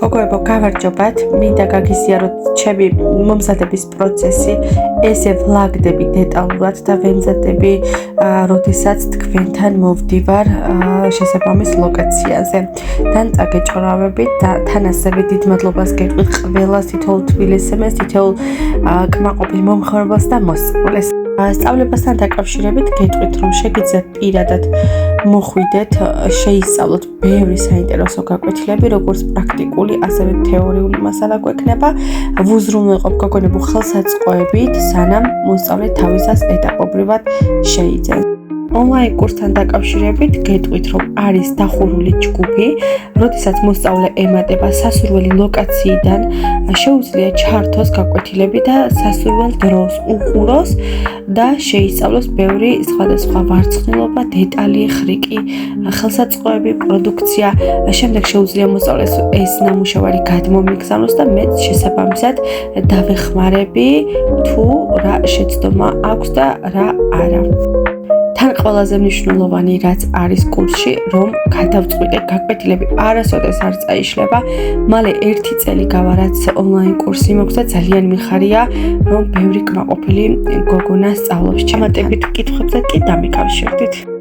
გოგოებო, გავარჯობათ, მინდა გაგიზიაროთ ჩემი მომზადების პროცესი, ესე ვლაგდები დეტალურად და ვემზადები, როდესაც თქვენთან მოვდივარ შესაბამის ლოკაციაზე. თან წაგეჭωრავებით და თან ასევე დიდ მადლობას გეტყვით ყველას, თითოეულ თბილისელს, თითოეულ კმაყოფილ მომხმარებელს და მოსწავლეს. სწავლებასთან დაკავშირებით გეტყვით, რომ შეგიძლიათ პირადად მოხვიდეთ, შეისწავლოთ ბევრი საინტერესო გაკვეთილები, როგორც პრაქტიკული, ასევე თეორიული მასალა გვექნება. ვუზრუნველყოფ გოგონებო ხელსაწყოებით, სანამ მოსწავლე თავისას ეტაპობრივად შეიძენს. ონლაინ კურსთან დაკავშირებით გეტყვით, რომ არის დახურული ჯგუფი, როდესაც მოსწავლე ემატება სასურველი ლოკაციიდან, შეუძლია ჩართოს გაკვეთილები და სასურველ დროს უყუროს და შეისწავლოს ბევრი სხვადასხვა ვარცხნილობა, დეტალი, ხრიკი, ხელსაწყოები, პროდუქცია. შემდეგ შეუძლია მოსწავლეს ეს ნამუშევარი გადმომიგზავნოს და მეც შესაბამისად დავეხმარები, თუ რა შეცდომა აქვს და რა არა. თან ყველაზე მნიშვნელოვანი რაც არის კურსში, რომ გადავწყვიტე გაკვეთილები არასოდეს არ წაიშლება. მალე 1 წელი გავა რაც ონლაინ კურსი მაქვს და ძალიან მიხარია, რომ ბევრი კმაყოფილი გოგონა სწავლობს. ჩამატებით კითხვებზე კი დამიკავშირდით.